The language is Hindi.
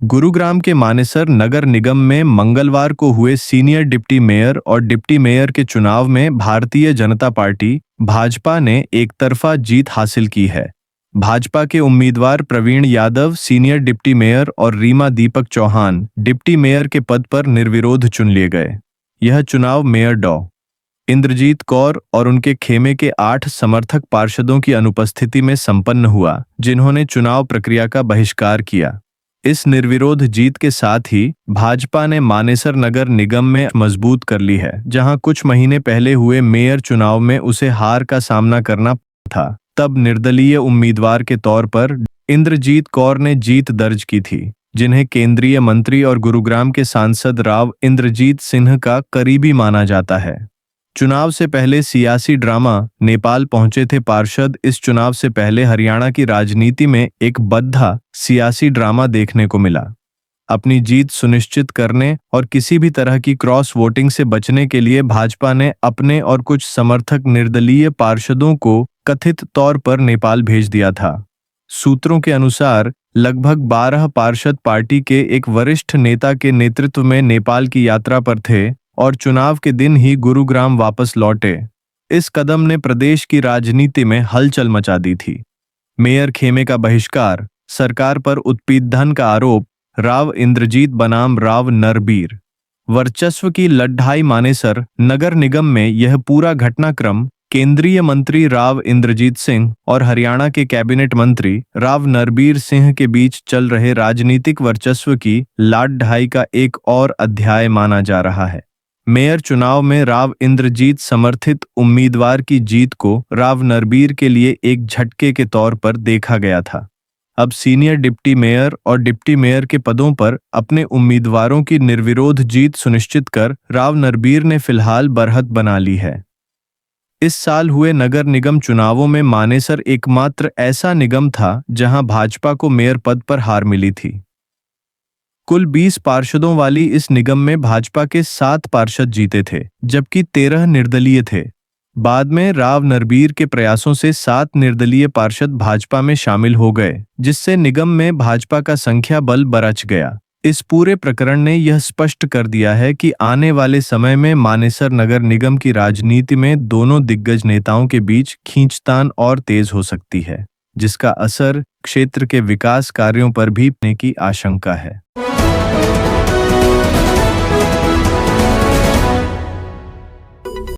गुरुग्राम के मानेसर नगर निगम में मंगलवार को हुए सीनियर डिप्टी मेयर और डिप्टी मेयर के चुनाव में भारतीय जनता पार्टी भाजपा ने एकतरफा जीत हासिल की है। भाजपा के उम्मीदवार Praveen Yadav senior deputy mayor और रीमा दीपक चौहान डिप्टी मेयर के पद पर निर्विरोध चुन लिए गए। यह चुनाव मेयर डॉ इंद्रजीत कौर और उनके खेमे के 8 समर्थक पार्षदों की अनुपस्थिति में संपन्न हुआ, जिन्होंने चुनाव प्रक्रिया का बहिष्कार किया। इस निर्विरोध जीत के साथ ही भाजपा ने मानेसर नगर निगम में मजबूत कर ली है, जहां कुछ महीने पहले हुए मेयर चुनाव में उसे हार का सामना करना था। तब निर्दलीय उम्मीदवार के तौर पर इंद्रजीत कौर ने जीत दर्ज की थी, जिन्हें केंद्रीय मंत्री और गुरुग्राम के सांसद राव इंद्रजीत सिंह का करीबी माना जाता है। चुनाव से पहले सियासी ड्रामा। नेपाल पहुंचे थे पार्षद। इस चुनाव से पहले हरियाणा की राजनीति में एक बद्धा सियासी ड्रामा देखने को मिला। अपनी जीत सुनिश्चित करने और किसी भी तरह की क्रॉस वोटिंग से बचने के लिए भाजपा ने अपने और कुछ समर्थक निर्दलीय पार्षदों को कथित तौर पर नेपाल भेज दिया था। सूत्रों के अनुसार लगभग 12 पार्षद पार्टी के एक वरिष्ठ नेता के नेतृत्व में नेपाल की यात्रा पर थे और चुनाव के दिन ही गुरुग्राम वापस लौटे। इस कदम ने प्रदेश की राजनीति में हलचल मचा दी थी। मेयर खेमे का बहिष्कार, सरकार पर उत्पीड़न का आरोप, राव इंद्रजीत बनाम राव नरबीर, वर्चस्व की लड़ाई। मानेसर नगर निगम में यह पूरा घटनाक्रम केंद्रीय मंत्री राव इंद्रजीत सिंह और हरियाणा के कैबिनेट मंत्री राव नरबीर सिंह के बीच चल रहे राजनीतिक वर्चस्व की लड़ाई का एक और अध्याय माना जा रहा है। मेयर चुनाव में राव इंद्रजीत समर्थित उम्मीदवार की जीत को राव नरबीर के लिए एक झटके के तौर पर देखा गया था। अब सीनियर डिप्टी मेयर और डिप्टी मेयर के पदों पर अपने उम्मीदवारों की निर्विरोध जीत सुनिश्चित कर राव नरबीर ने फिलहाल बरहत बना ली है। इस साल हुए नगर निगम चुनावों में मानेसर एकमात्र ऐसा निगम था जहां भाजपा को मेयर पद पर हार मिली थी। कुल 20 पार्षदों वाली इस निगम में भाजपा के 7 पार्षद जीते थे, जबकि 13 निर्दलीय थे। बाद में राव नरबीर के प्रयासों से 7 निर्दलीय पार्षद भाजपा में शामिल हो गए, जिससे निगम में भाजपा का संख्या बल बरच गया। इस पूरे प्रकरण ने यह स्पष्ट कर दिया है कि आने वाले समय में मानेसर नगर निगम की राजनीति में दोनों दिग्गज नेताओं के बीच खींचतान और तेज हो सकती है, जिसका असर क्षेत्र के विकास कार्यों पर भी पड़ने की आशंका है।